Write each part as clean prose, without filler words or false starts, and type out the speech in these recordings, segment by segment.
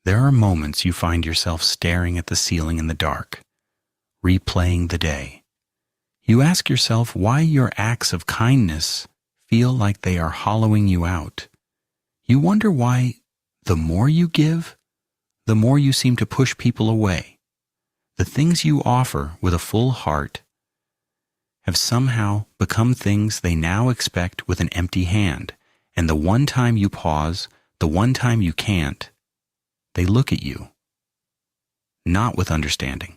There are moments you find yourself staring at the ceiling in the dark, replaying the day. You ask yourself why your acts of kindness feel like they are hollowing you out. You wonder why the more you give, the more you seem to push people away. The things you offer with a full heart have somehow become things they now expect with an empty hand, and the one time you pause, the one time you can't, they look at you, not with understanding,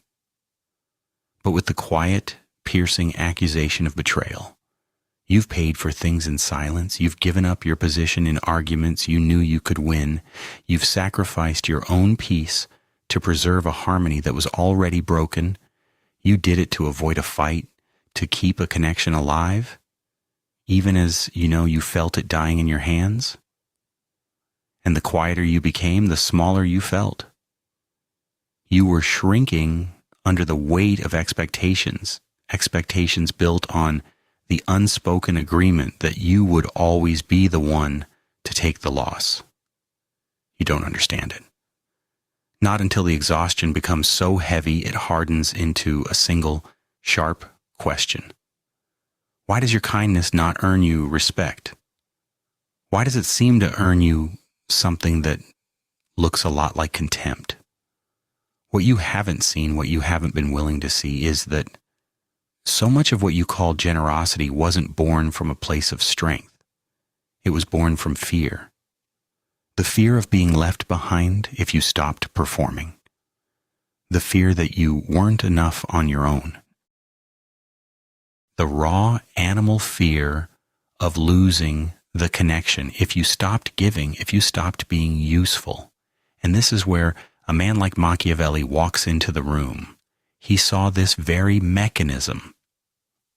but with the quiet, piercing accusation of betrayal. You've paid for things in silence. You've given up your position in arguments you knew you could win. You've sacrificed your own peace to preserve a harmony that was already broken. You did it to avoid a fight, to keep a connection alive, even as you felt it dying in your hands. And the quieter you became, the smaller you felt. You were shrinking under the weight of expectations built on the unspoken agreement that you would always be the one to take the loss. You don't understand it. Not until the exhaustion becomes so heavy it hardens into a single, sharp question. Why does your kindness not earn you respect? Why does it seem to earn you something that looks a lot like contempt? What you haven't seen, what you haven't been willing to see, is that so much of what you call generosity wasn't born from a place of strength. It was born from fear. The fear of being left behind if you stopped performing. The fear that you weren't enough on your own. The raw animal fear of losing the connection if you stopped giving, if you stopped being useful. And this is where a man like Machiavelli walks into the room. He saw this very mechanism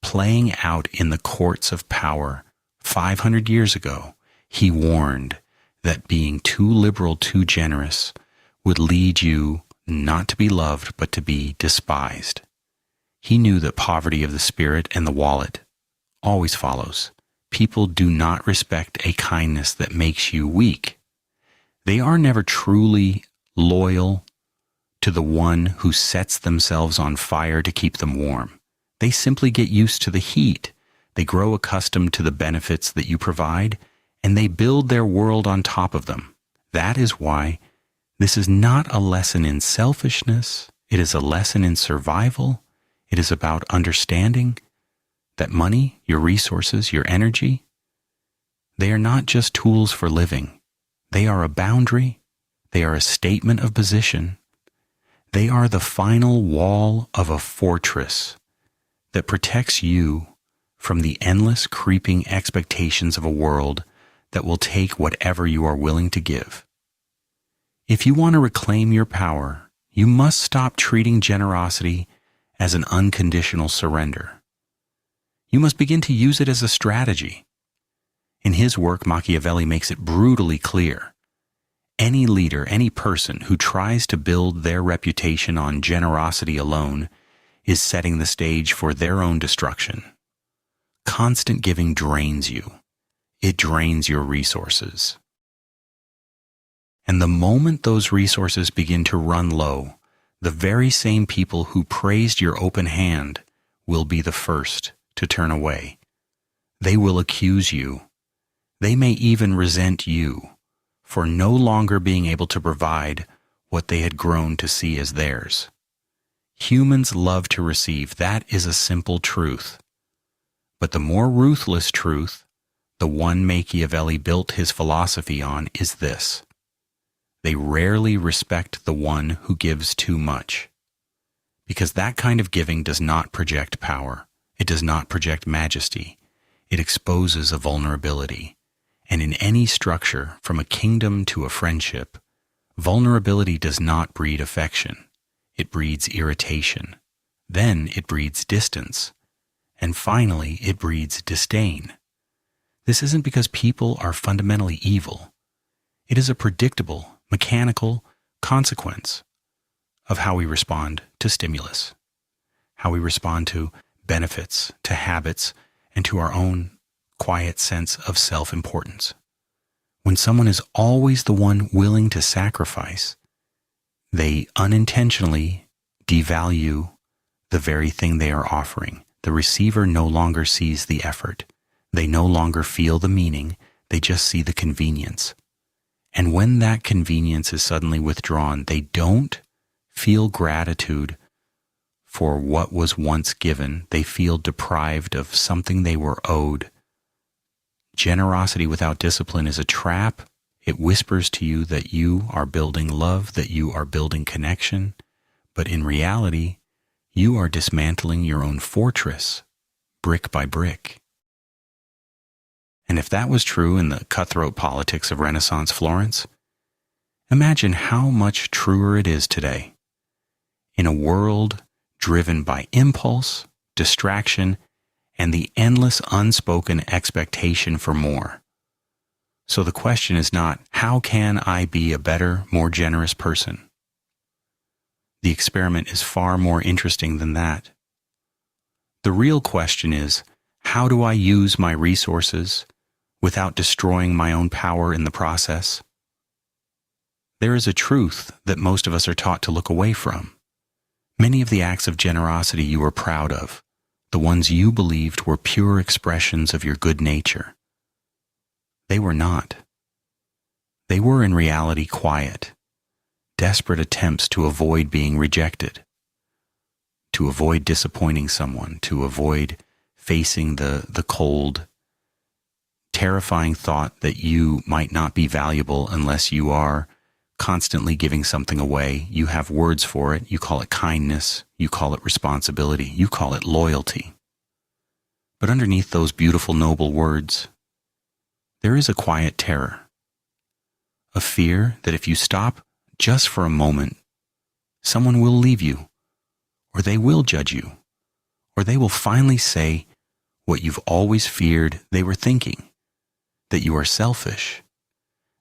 playing out in the courts of power 500 years ago. He warned that being too liberal, too generous would lead you not to be loved, but to be despised. He knew that poverty of the spirit and the wallet always follows. People do not respect a kindness that makes you weak. They are never truly loyal to the one who sets themselves on fire to keep them warm. They simply get used to the heat. They grow accustomed to the benefits that you provide, and they build their world on top of them. That is why this is not a lesson in selfishness. It is a lesson in survival. It is about understanding that money, your resources, your energy, they are not just tools for living. They are a boundary. They are a statement of position. They are the final wall of a fortress that protects you from the endless creeping expectations of a world that will take whatever you are willing to give. If you want to reclaim your power, you must stop treating generosity as an unconditional surrender. You must begin to use it as a strategy. In his work, Machiavelli makes it brutally clear. Any leader, any person who tries to build their reputation on generosity alone is setting the stage for their own destruction. Constant giving drains you. It drains your resources. And the moment those resources begin to run low, the very same people who praised your open hand will be the first to turn away. They will accuse you. They may even resent you for no longer being able to provide what they had grown to see as theirs. Humans love to receive. That is a simple truth. But the more ruthless truth, the one Machiavelli built his philosophy on, is this: they rarely respect the one who gives too much. Because that kind of giving does not project power. It does not project majesty. It exposes a vulnerability. And in any structure, from a kingdom to a friendship, vulnerability does not breed affection. It breeds irritation. Then it breeds distance. And finally, it breeds disdain. This isn't because people are fundamentally evil. It is a predictable, mechanical consequence of how we respond to stimulus, how we respond to benefits, to habits, and to our own quiet sense of self-importance. When someone is always the one willing to sacrifice, They unintentionally devalue the very thing they are offering. The receiver no longer sees the effort. They no longer feel the meaning. They just see the convenience. And when that convenience is suddenly withdrawn, they don't feel gratitude for what was once given. They feel deprived of something they were owed. Generosity without discipline is a trap. It whispers to you that you are building love, that you are building connection, but in reality, you are dismantling your own fortress, brick by brick. And if that was true in the cutthroat politics of Renaissance Florence, imagine how much truer it is today. In a world driven by impulse, distraction, and the endless unspoken expectation for more. So the question is not, how can I be a better, more generous person? The experiment is far more interesting than that. The real question is, how do I use my resources without destroying my own power in the process? There is a truth that most of us are taught to look away from. Many of the acts of generosity you are proud of, the ones you believed were pure expressions of your good nature, they were not. They were in reality quiet, desperate attempts to avoid being rejected, to avoid disappointing someone, to avoid facing the cold, terrifying thought that you might not be valuable unless you are constantly giving something away. You have words for it. You call it kindness. You call it responsibility. You call it loyalty. But underneath those beautiful, noble words, there is a quiet terror, a fear that if you stop just for a moment, someone will leave you, or they will judge you, or they will finally say what you've always feared they were thinking, that you are selfish.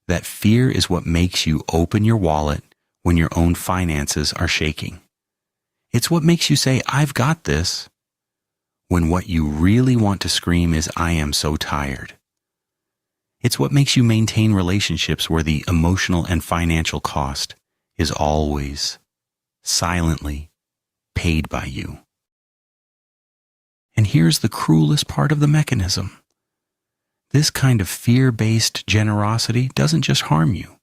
That fear is what makes you open your wallet when your own finances are shaking. It's what makes you say, I've got this, when what you really want to scream is, I am so tired. It's what makes you maintain relationships where the emotional and financial cost is always, silently, paid by you. And here's the cruelest part of the mechanism. This kind of fear-based generosity doesn't just harm you.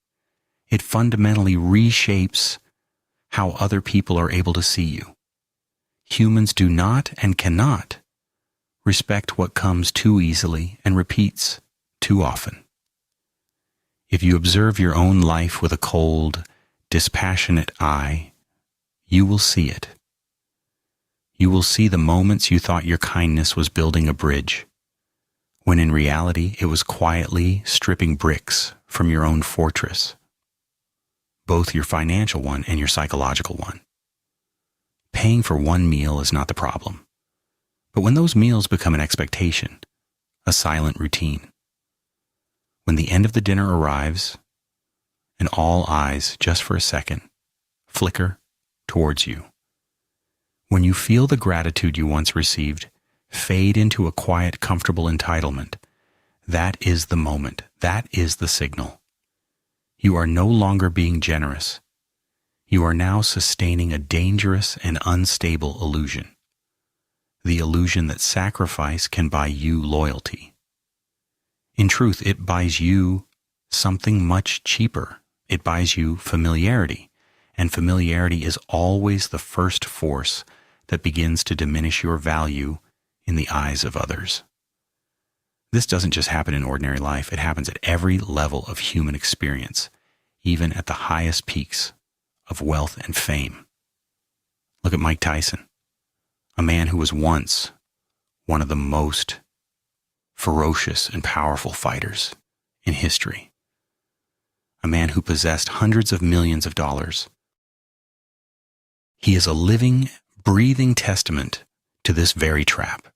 It fundamentally reshapes how other people are able to see you. Humans do not and cannot respect what comes too easily and repeats too often. If you observe your own life with a cold, dispassionate eye, you will see it. You will see the moments you thought your kindness was building a bridge, when in reality it was quietly stripping bricks from your own fortress, both your financial one and your psychological one. Paying for one meal is not the problem, but when those meals become an expectation, a silent routine, when the end of the dinner arrives and all eyes, just for a second, flicker towards you, when you feel the gratitude you once received fade into a quiet, comfortable entitlement, that is the moment, that is the signal. You are no longer being generous. You are now sustaining a dangerous and unstable illusion, the illusion that sacrifice can buy you loyalty. In truth, it buys you something much cheaper. It buys you familiarity, and familiarity is always the first force that begins to diminish your value in the eyes of others. This doesn't just happen in ordinary life. It happens at every level of human experience, even at the highest peaks of wealth and fame. Look at Mike Tyson, a man who was once one of the most ferocious and powerful fighters in history, a man who possessed hundreds of millions of dollars. He is a living, breathing testament to this very trap.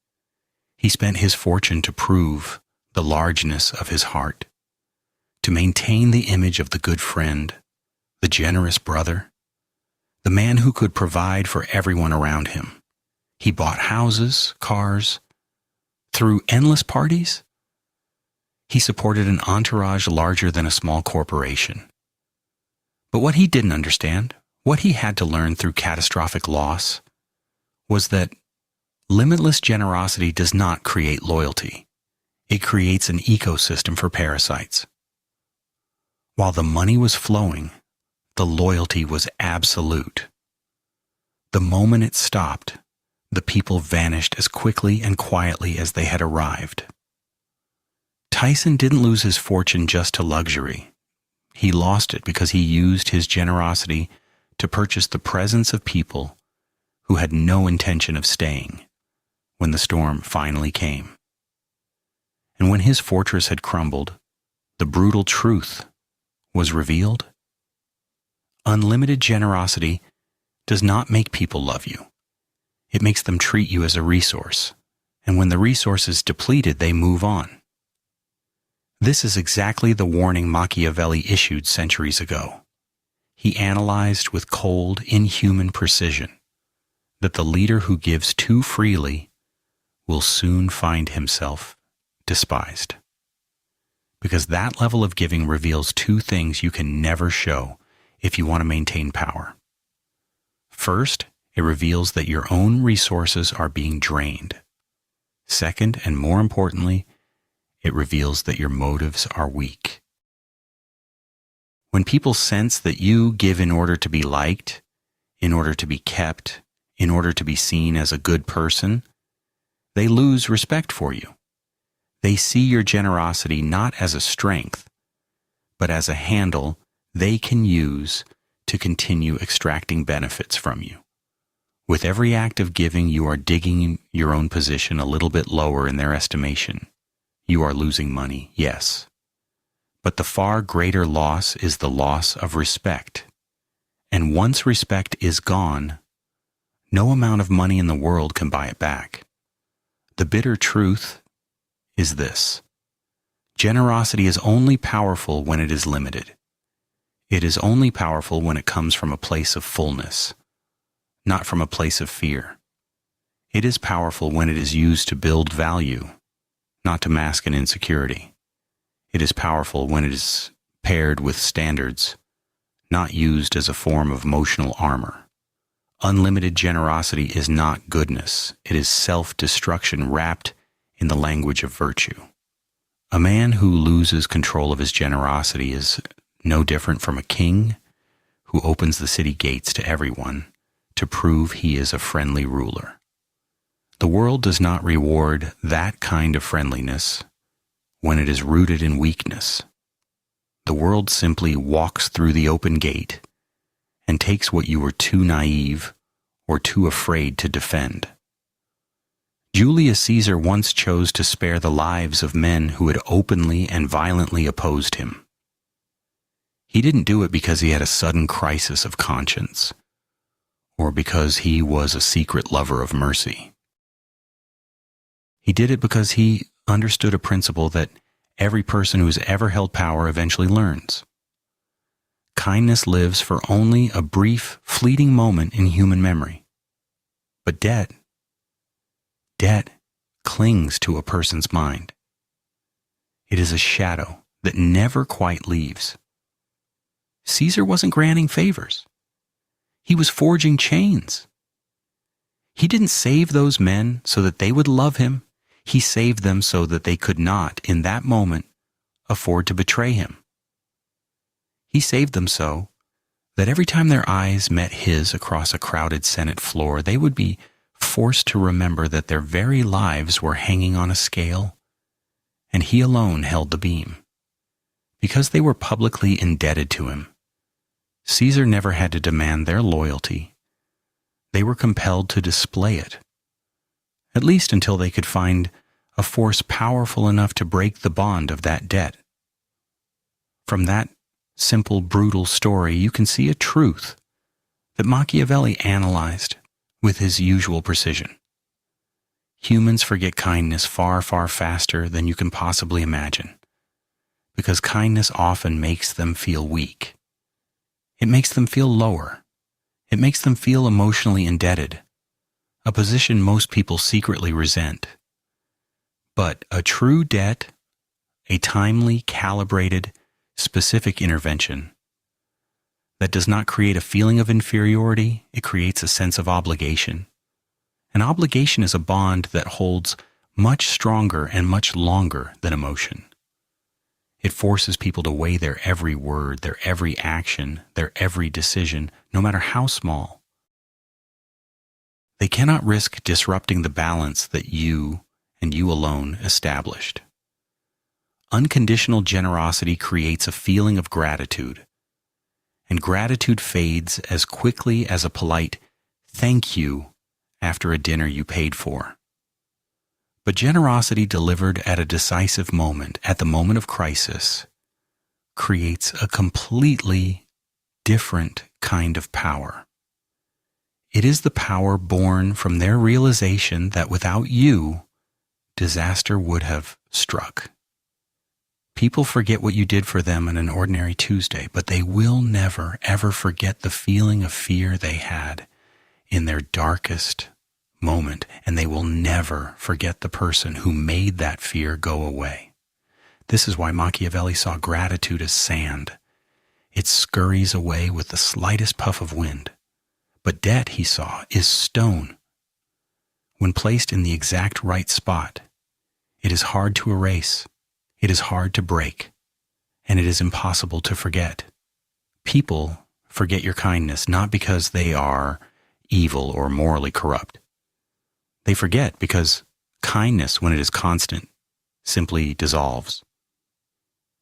He spent his fortune to prove the largeness of his heart, to maintain the image of the good friend, the generous brother, the man who could provide for everyone around him. He bought houses, cars, threw endless parties. He supported an entourage larger than a small corporation. But what he didn't understand What he had to learn through catastrophic loss was that limitless generosity does not create loyalty. It creates an ecosystem for parasites. While the money was flowing, the loyalty was absolute. The moment it stopped, the people vanished as quickly and quietly as they had arrived. Tyson didn't lose his fortune just to luxury. He lost it because he used his generosity to purchase the presence of people who had no intention of staying when the storm finally came. And when his fortress had crumbled, the brutal truth was revealed. Unlimited generosity does not make people love you. It makes them treat you as a resource, and when the resource is depleted, they move on. This is exactly the warning Machiavelli issued centuries ago. He analyzed with cold, inhuman precision that the leader who gives too freely will soon find himself despised. Because that level of giving reveals two things you can never show if you want to maintain power. First, it reveals that your own resources are being drained. Second, and more importantly, it reveals that your motives are weak. When people sense that you give in order to be liked, in order to be kept, in order to be seen as a good person, they lose respect for you. They see your generosity not as a strength, but as a handle they can use to continue extracting benefits from you. With every act of giving, you are digging your own position a little bit lower in their estimation. You are losing money, yes. But the far greater loss is the loss of respect. And once respect is gone, no amount of money in the world can buy it back. The bitter truth is this: generosity is only powerful when it is limited. It is only powerful when it comes from a place of fullness, not from a place of fear. It is powerful when it is used to build value, not to mask an insecurity. It is powerful when it is paired with standards, not used as a form of emotional armor. Unlimited generosity is not goodness. It is self-destruction wrapped in the language of virtue. A man who loses control of his generosity is no different from a king who opens the city gates to everyone to prove he is a friendly ruler. The world does not reward that kind of friendliness when it is rooted in weakness. The world simply walks through the open gate and takes what you were too naive or too afraid to defend. Julius Caesar once chose to spare the lives of men who had openly and violently opposed him. He didn't do it because he had a sudden crisis of conscience or because he was a secret lover of mercy. He did it because he understood a principle that every person who has ever held power eventually learns. Kindness lives for only a brief, fleeting moment in human memory. But debt clings to a person's mind. It is a shadow that never quite leaves. Caesar wasn't granting favors. He was forging chains. He didn't save those men so that they would love him. He saved them so that they could not, in that moment, afford to betray him. He saved them so that every time their eyes met his across a crowded Senate floor, they would be forced to remember that their very lives were hanging on a scale, and he alone held the beam. Because they were publicly indebted to him, Caesar never had to demand their loyalty. They were compelled to display it, at least until they could find a force powerful enough to break the bond of that debt. From that simple, brutal story, you can see a truth that Machiavelli analyzed with his usual precision. Humans forget kindness far, far faster than you can possibly imagine, because kindness often makes them feel weak. It makes them feel lower. It makes them feel emotionally indebted, a position most people secretly resent. But a true debt, a timely, calibrated, specific intervention, that does not create a feeling of inferiority, it creates a sense of obligation. An obligation is a bond that holds much stronger and much longer than emotion. It forces people to weigh their every word, their every action, their every decision, no matter how small. They cannot risk disrupting the balance that you and you alone established. Unconditional generosity creates a feeling of gratitude, and gratitude fades as quickly as a polite thank you after a dinner you paid for. But generosity delivered at a decisive moment, at the moment of crisis, creates a completely different kind of power. It is the power born from their realization that without you, disaster would have struck. People forget what you did for them on an ordinary Tuesday, but they will never, ever forget the feeling of fear they had in their darkest moment, and they will never forget the person who made that fear go away. This is why Machiavelli saw gratitude as sand. It scurries away with the slightest puff of wind. But debt, he saw, is stone. When placed in the exact right spot, it is hard to erase, it is hard to break, and it is impossible to forget. People forget your kindness not because they are evil or morally corrupt. They forget because kindness, when it is constant, simply dissolves.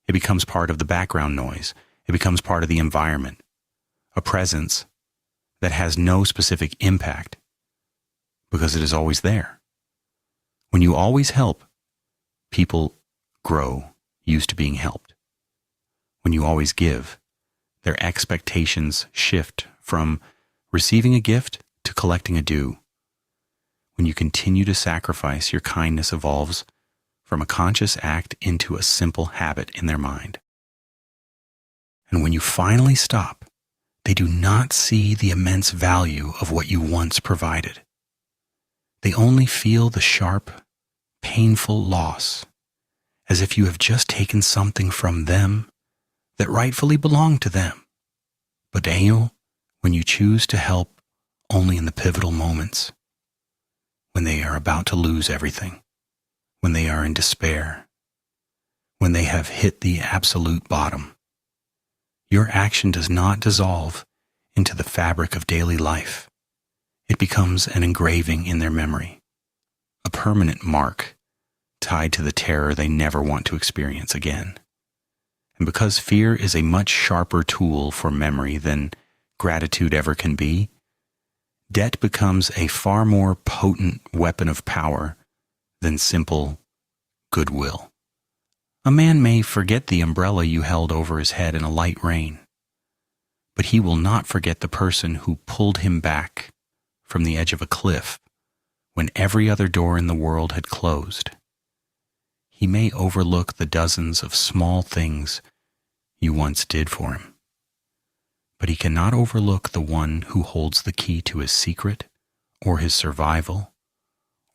It becomes part of the background noise. It becomes part of the environment, a presence that has no specific impact because it is always there. When you always help, people grow used to being helped. When you always give, their expectations shift from receiving a gift to collecting a due. When you continue to sacrifice, your kindness evolves from a conscious act into a simple habit in their mind. And when you finally stop, they do not see the immense value of what you once provided. They only feel the sharp, painful loss, as if you have just taken something from them that rightfully belonged to them. But Daniel, when you choose to help only in the pivotal moments, when they are about to lose everything, when they are in despair, when they have hit the absolute bottom, your action does not dissolve into the fabric of daily life. It becomes an engraving in their memory, a permanent mark tied to the terror they never want to experience again. And because fear is a much sharper tool for memory than gratitude ever can be, debt becomes a far more potent weapon of power than simple goodwill. A man may forget the umbrella you held over his head in a light rain, but he will not forget the person who pulled him back from the edge of a cliff when every other door in the world had closed. He may overlook the dozens of small things you once did for him, but he cannot overlook the one who holds the key to his secret or his survival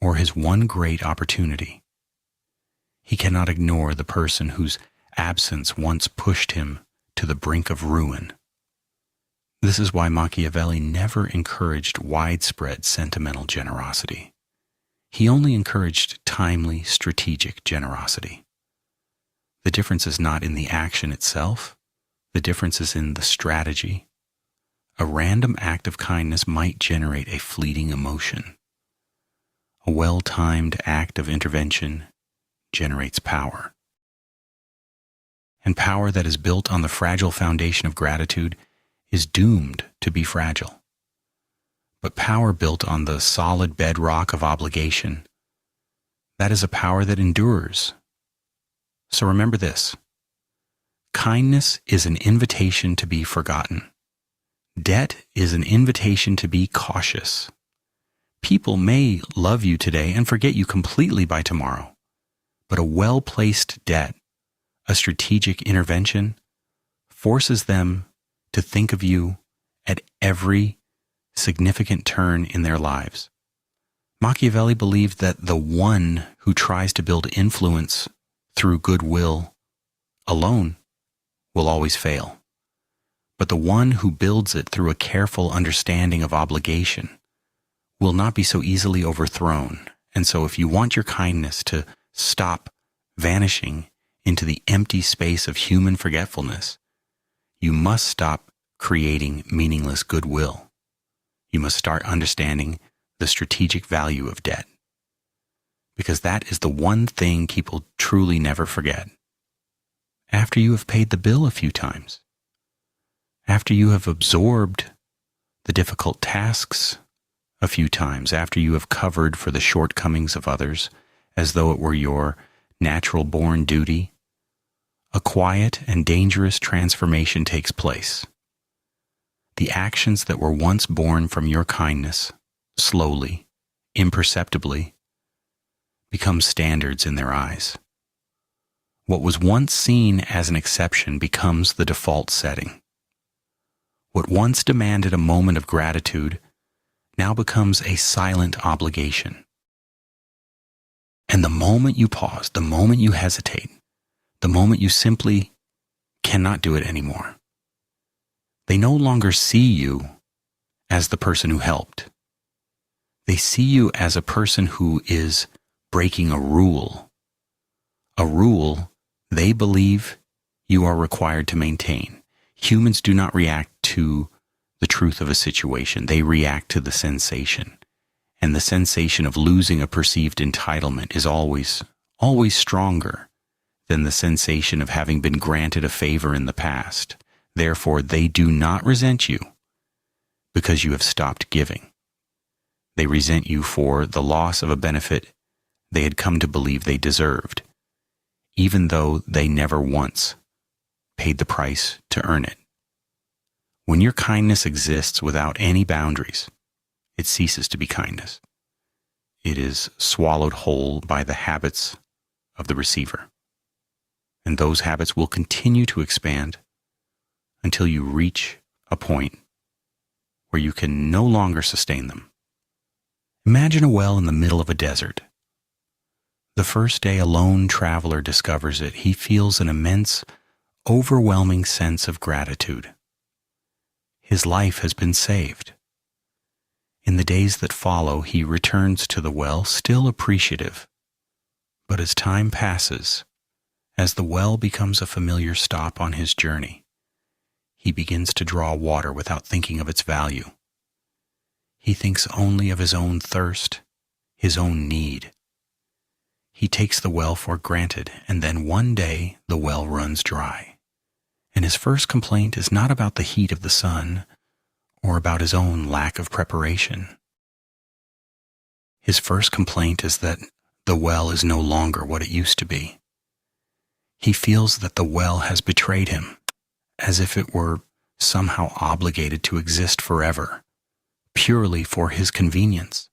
or his one great opportunity. He cannot ignore the person whose absence once pushed him to the brink of ruin. This is why Machiavelli never encouraged widespread sentimental generosity. He only encouraged timely, strategic generosity. The difference is not in the action itself. The difference is in the strategy. A random act of kindness might generate a fleeting emotion. A well-timed act of intervention generates power. And power that is built on the fragile foundation of gratitude is doomed to be fragile. But power built on the solid bedrock of obligation, that is a power that endures. So remember this: kindness is an invitation to be forgotten. Debt is an invitation to be cautious. People may love you today and forget you completely by tomorrow, but a well-placed debt, a strategic intervention, forces them to think of you at every significant turn in their lives. Machiavelli believed that the one who tries to build influence through goodwill alone will always fail. but the one who builds it through a careful understanding of obligation will not be so easily overthrown. And so if you want your kindness to stop vanishing into the empty space of human forgetfulness, you must stop creating meaningless goodwill. You must start understanding the strategic value of debt, because that is the one thing people truly never forget. After you have paid the bill a few times, after you have absorbed the difficult tasks a few times, after you have covered for the shortcomings of others as though it were your natural-born duty, a quiet and dangerous transformation takes place. The actions that were once born from your kindness, slowly, imperceptibly, become standards in their eyes. What was once seen as an exception becomes the default setting. What once demanded a moment of gratitude now becomes a silent obligation. And the moment you pause, the moment you hesitate, the moment you simply cannot do it anymore, they no longer see you as the person who helped. They see you as a person who is breaking a rule they believe you are required to maintain. Humans do not react to the truth of a situation. They react to the sensation. And the sensation of losing a perceived entitlement is always stronger than the sensation of having been granted a favor in the past. Therefore, they do not resent you because you have stopped giving. They resent you for the loss of a benefit they had come to believe they deserved, even though they never once paid the price to earn it. When your kindness exists without any boundaries, it ceases to be kindness. It is swallowed whole by the habits of the receiver. And those habits will continue to expand until you reach a point where you can no longer sustain them. Imagine a well in the middle of a desert. The first day a lone traveler discovers it, he feels an immense, overwhelming sense of gratitude. His life has been saved. In the days that follow, he returns to the well, still appreciative. But as time passes, as the well becomes a familiar stop on his journey, he begins to draw water without thinking of its value. He thinks only of his own thirst, his own need. He takes the well for granted, and then one day the well runs dry. And his first complaint is not about the heat of the sun or about his own lack of preparation. His first complaint is that the well is no longer what it used to be. He feels that the well has betrayed him, as if it were somehow obligated to exist forever, purely for his convenience.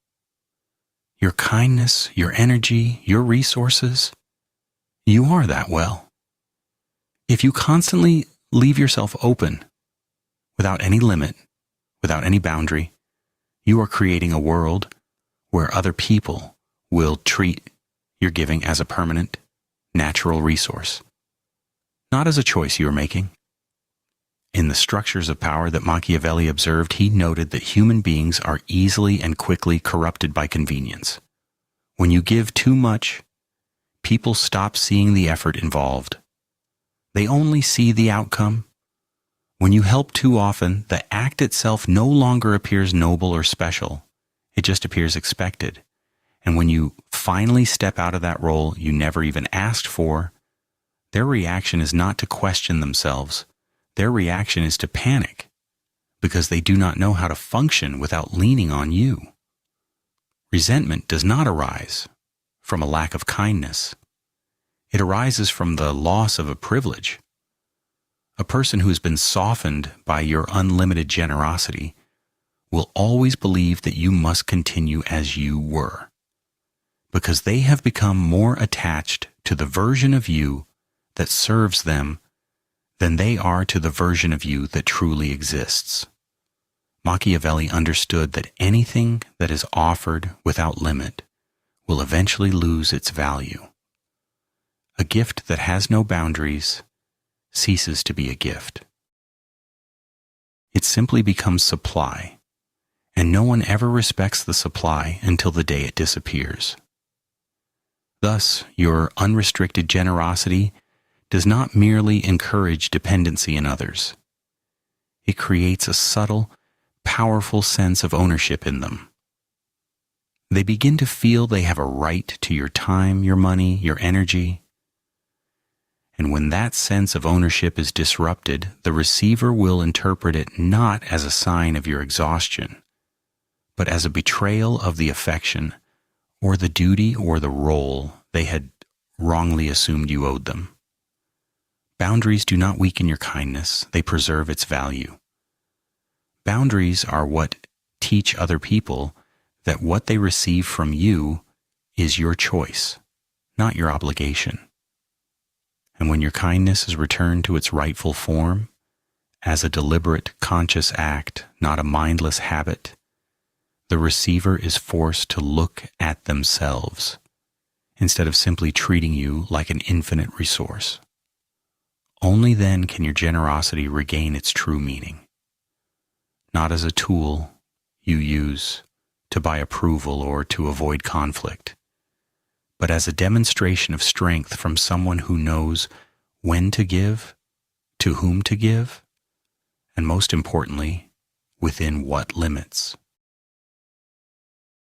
Your kindness, your energy, your resources, you are that well. If you constantly leave yourself open, without any limit, without any boundary, you are creating a world where other people will treat your giving as a permanent, natural resource, not as a choice you are making. In the structures of power that Machiavelli observed, he noted that human beings are easily and quickly corrupted by convenience. When you give too much, people stop seeing the effort involved. They only see the outcome. When you help too often, the act itself no longer appears noble or special. It just appears expected. And when you finally step out of that role you never even asked for, their reaction is not to question themselves. Their reaction is to panic, because they do not know how to function without leaning on you. Resentment does not arise from a lack of kindness. It arises from the loss of a privilege. A person who has been softened by your unlimited generosity will always believe that you must continue as you were, because they have become more attached to the version of you that serves them than they are to the version of you that truly exists. Machiavelli understood that anything that is offered without limit will eventually lose its value. A gift that has no boundaries ceases to be a gift. It simply becomes supply, and no one ever respects the supply until the day it disappears. Thus, your unrestricted generosity does not merely encourage dependency in others. It creates a subtle, powerful sense of ownership in them. They begin to feel they have a right to your time, your money, your energy. And when that sense of ownership is disrupted, the receiver will interpret it not as a sign of your exhaustion, but as a betrayal of the affection or the duty or the role they had wrongly assumed you owed them. Boundaries do not weaken your kindness, they preserve its value. Boundaries are what teach other people that what they receive from you is your choice, not your obligation. And when your kindness is returned to its rightful form, as a deliberate, conscious act, not a mindless habit, the receiver is forced to look at themselves instead of simply treating you like an infinite resource. Only then can your generosity regain its true meaning, not as a tool you use to buy approval or to avoid conflict, but as a demonstration of strength from someone who knows when to give, to whom to give, and most importantly, within what limits.